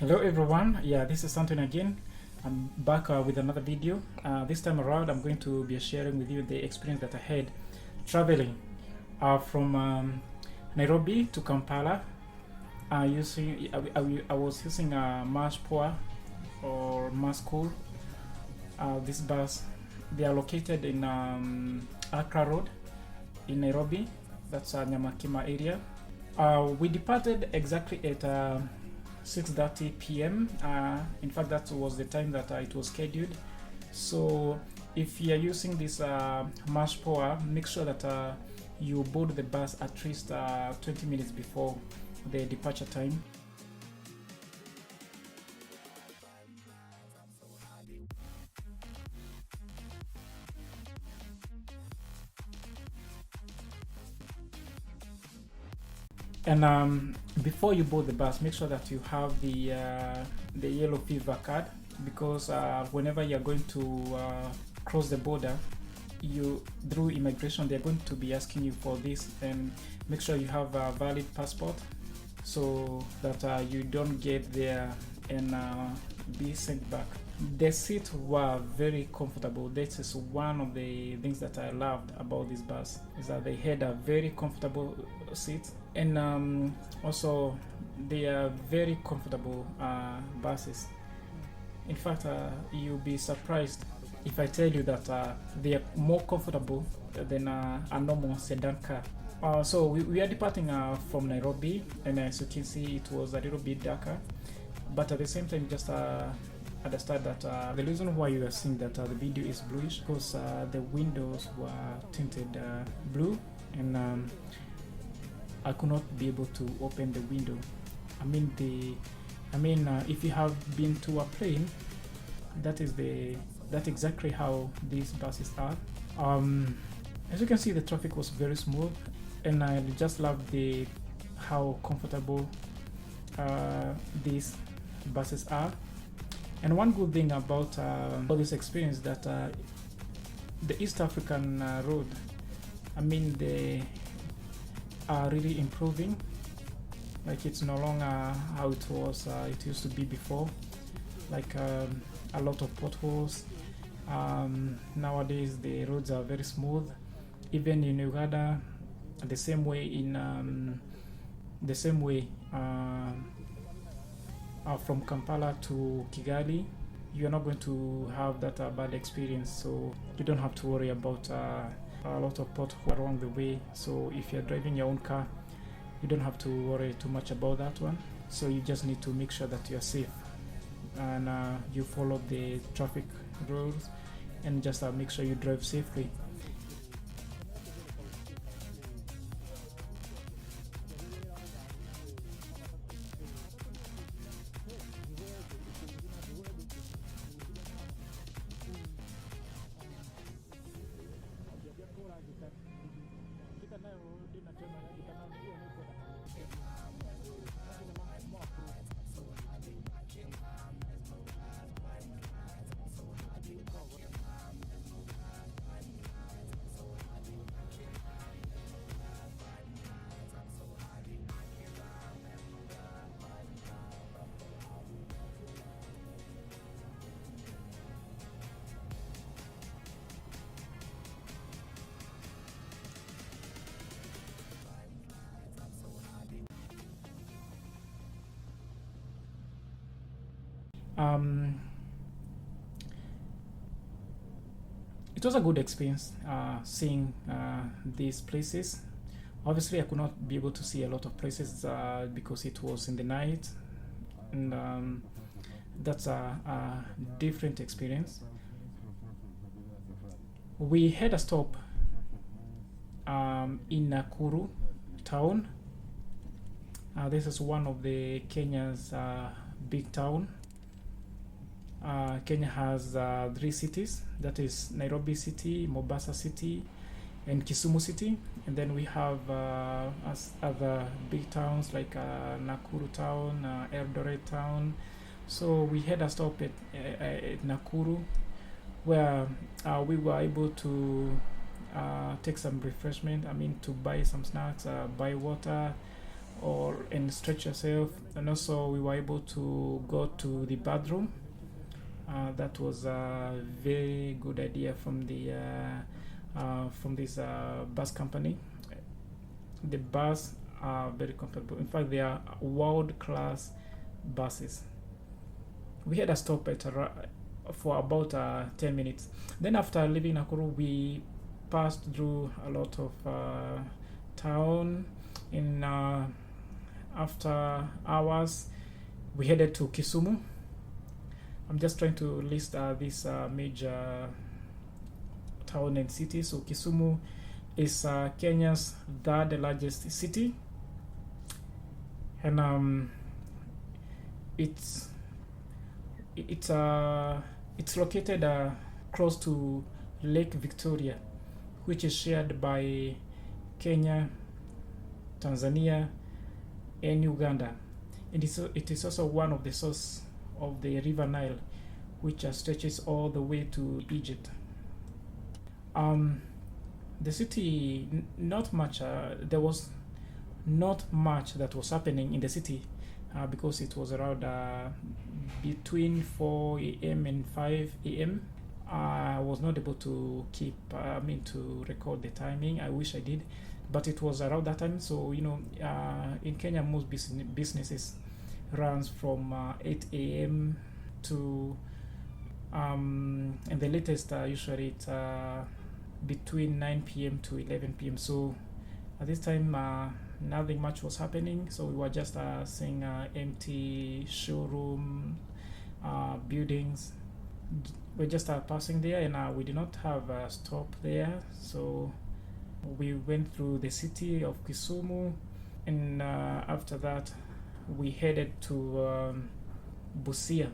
Hello everyone, yeah, this is Anton again. I'm back with another video. This time around I'm going to be sharing with you the experience that I had traveling from Nairobi to Kampala. I was using a Marsh Poa or Masco. This bus, they are located in Accra Road in Nairobi. That's Nyamakima area. We departed exactly at 6:30 p.m. In fact, that was the time that it was scheduled. So if you are using this Marsh Power, make sure that you board the bus at least 20 minutes before the departure time. And before you board the bus, make sure that you have the yellow fever card, because whenever you're going to cross the border, you through immigration, they're going to be asking you for this, and make sure you have a valid passport so that you don't get there and be sent back. The seats were very comfortable. This is one of the things that I loved about this bus, is that they had a very comfortable seat, and also they are very comfortable buses. In fact, you'll be surprised if I tell you that they are more comfortable than a normal sedan car. So we are departing from Nairobi, and as you can see, it was a little bit darker, but at the same time, just understand that the reason why you are seeing that the video is bluish, because the windows were tinted blue, and I could not be able to open the window. If you have been to a plane, that's exactly how these buses are. As you can see, the traffic was very smooth, and I just love how comfortable these buses are. And one good thing about this experience, that the East African road, they are really improving. Like, it's no longer how it used to be before, like a lot of potholes. Nowadays the roads are very smooth. Even in Uganda, the same way from Kampala to Kigali, you're not going to have that bad experience, so you don't have to worry about a lot of potholes along the way. So if you're driving your own car, you don't have to worry too much about that one. So you just need to make sure that you're safe, and you follow the traffic rules, and just make sure you drive safely. It was a good experience seeing these places. Obviously, I could not be able to see a lot of places because it was in the night, and that's a different experience. We had a stop in Nakuru town. This is one of the Kenya's big town. Kenya has 3 cities, that is Nairobi City, Mombasa City, and Kisumu City. And then we have other big towns like Nakuru town, Eldoret town. So we had a stop at Nakuru, where we were able to take some refreshment, to buy some snacks, buy water, or and stretch yourself. And also we were able to go to the bathroom. That was a very good idea from this bus company. The bus are very comfortable. In fact, they are world-class buses. We had a stop for about 10 minutes. Then after leaving Nakuru, we passed through a lot of town. In after hours, we headed to Kisumu. I'm just trying to list these major town and city. So Kisumu is Kenya's third largest city, and it's located close to Lake Victoria, which is shared by Kenya, Tanzania, and Uganda. And it is also one of the sources of the River Nile, which stretches all the way to Egypt. The city, not much. There was not much that was happening in the city because it was around between 4 a.m. and 5 a.m. I was not able to to record the timing. I wish I did, but it was around that time. So in Kenya, most businesses runs from 8 a.m. to and the latest usually it's between 9 p.m. to 11 p.m. So at this time nothing much was happening, so we were just seeing empty showroom buildings. We just passing there, and we did not have a stop there, so we went through the city of Kisumu, and after that we headed to Busia.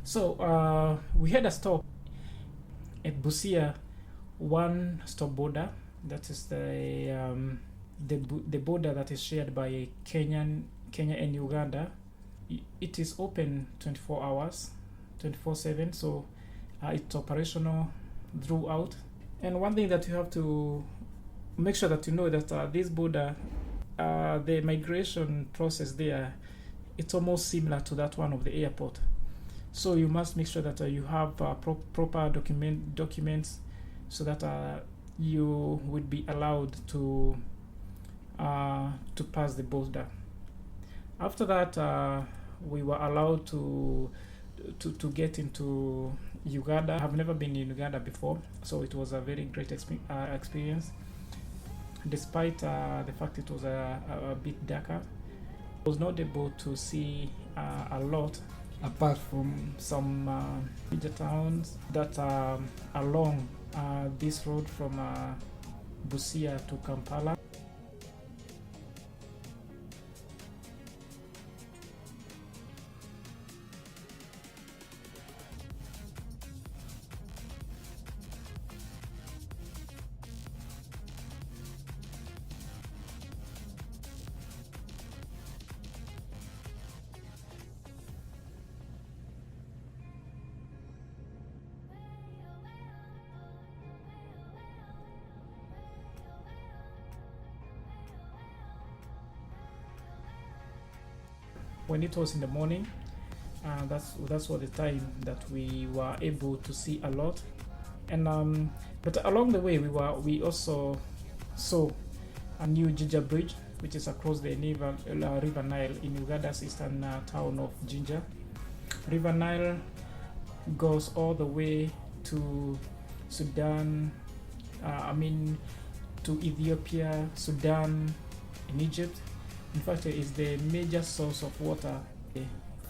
So we had a stop at Busia, one stop border. That is the border that is shared by Kenya and Uganda. It is open 24 hours, 24/7. So it's operational throughout. And one thing that you have to make sure that you know that this border, the migration process there, it's almost similar to that one of the airport. So you must make sure that you have proper documents so that you would be allowed to pass the border. After that, we were allowed to get into Uganda. I have never been in Uganda before, so it was a very great experience. Despite the fact it was a bit darker, I was not able to see a lot, apart from some major towns that are along this road from Busia to Kampala. When it was in the morning, that's what the time that we were able to see a lot. And but along the way we also saw a new Jinja bridge, which is across the River Nile in Uganda's eastern town of Jinja. River Nile goes all the way to Sudan, to Ethiopia, Sudan, and Egypt. In fact, it is the major source of water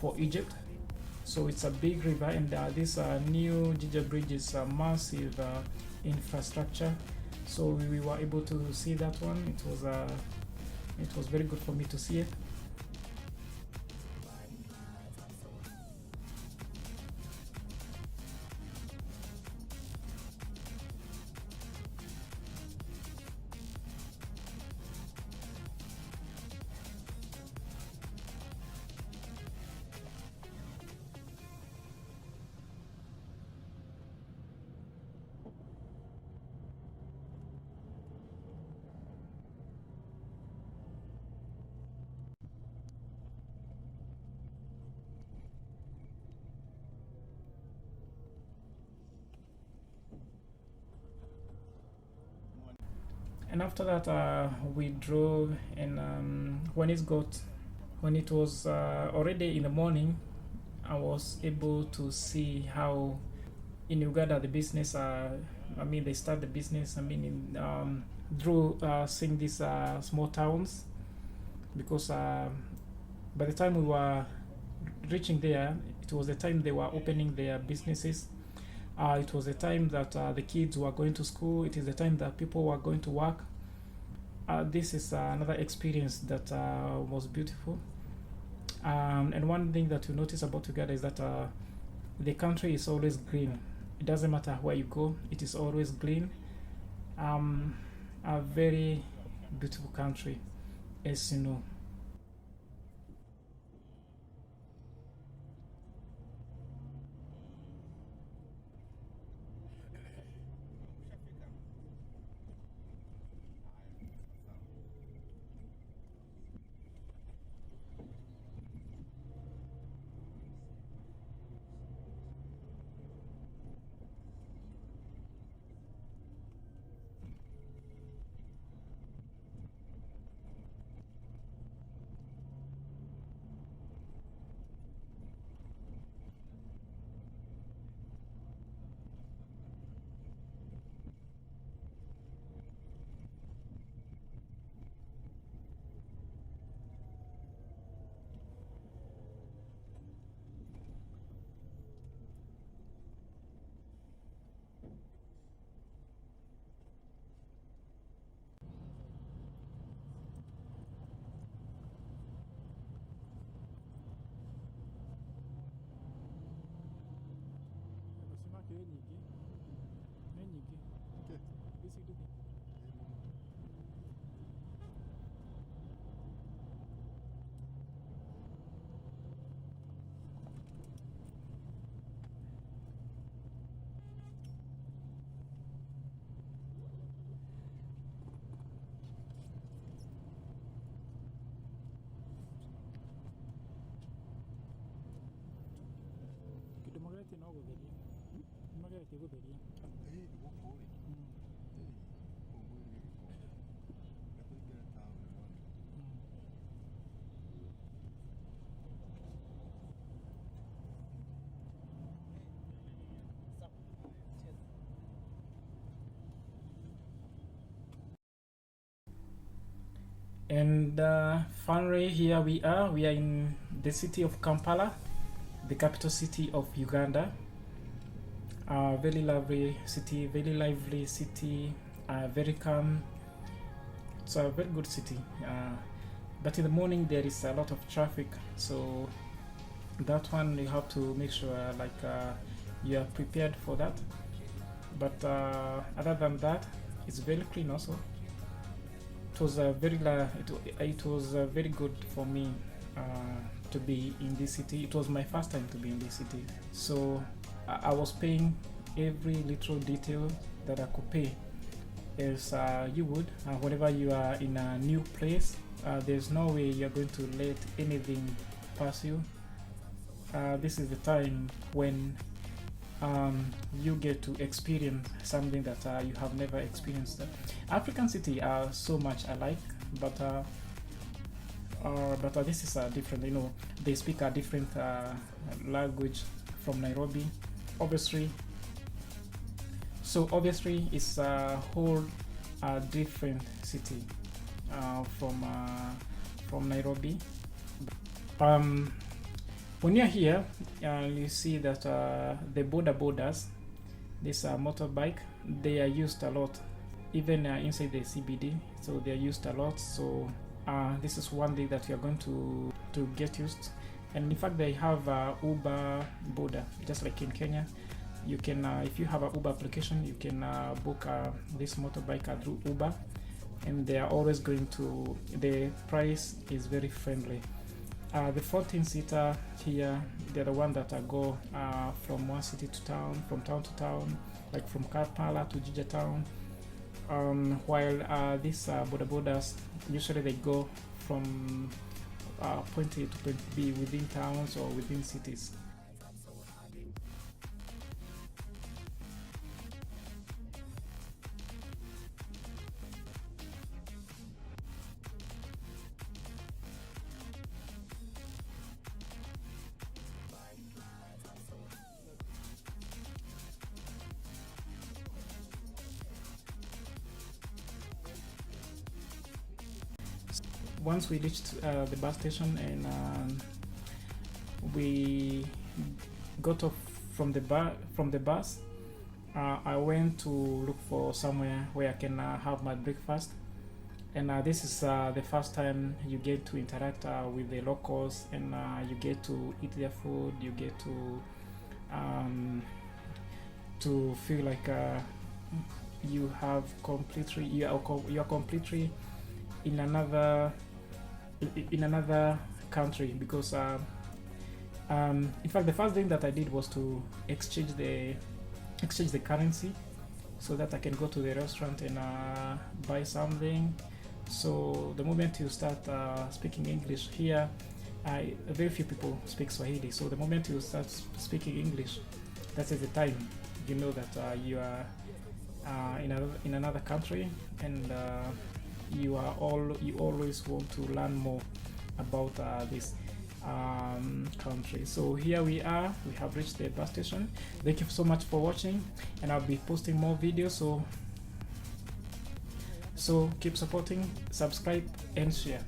for Egypt. So it's a big river, and this new Jinja bridge is a massive infrastructure. So we were able to see that one. It was very good for me to see it. And after that, we drove, and when it was already in the morning, I was able to see how in Uganda the business. I mean, they start the business. I mean, through seeing these small towns, because by the time we were reaching there, it was the time they were opening their businesses. It was the time that the kids were going to school. It is the time that people were going to work. This is another experience that was beautiful. And one thing that you notice about Uganda is that the country is always green. It doesn't matter where you go, it is always green. A very beautiful country, as you know. And finally, here we are. We are in the city of Kampala, the capital city of Uganda. Very lovely city, very lively city, very calm. It's a very good city. But in the morning there is a lot of traffic, so that one you have to make sure you are prepared for that. But other than that, it's very clean also. It was it was very good for me to be in this city. It was my first time to be in this city, so I was paying every little detail that I could pay, as you would whenever you are in a new place. There's no way you're going to let anything pass you. This is the time when you get to experience something that you have never experienced. African city are so much alike, but this is different. You know, they speak a different language from Nairobi, obviously. So obviously, it's a whole different city from Nairobi. When you're here, you see that the borders, this motorbike, they are used a lot, even inside the CBD. So they are used a lot. So this is one thing that you're going to get used. And in fact, they have Uber border, just like in Kenya. You can, if you have an Uber application, you can book this motorbike through Uber, and they are always going to. The price is very friendly. The 14-seater here, they're the one that go from one city to town, from town to town, like from Kampala to Jinja town. While these borders, usually they go from point A to point B within towns or within cities. once we reached the bus station, and we got off from the bus, I went to look for somewhere where I can have my breakfast. And this is the first time you get to interact with the locals, and you get to eat their food. You get to feel like you are completely in another country, because in fact the first thing that I did was to exchange the currency, so that I can go to the restaurant and buy something. So the moment you start speaking English here, very few people speak Swahili. So the moment you start speaking English, that is the time you know that you are in another country, and you always want to learn more about this country. So here we are. We have reached the bus station. Thank you so much for watching, and I'll be posting more videos. So keep supporting, subscribe, and share.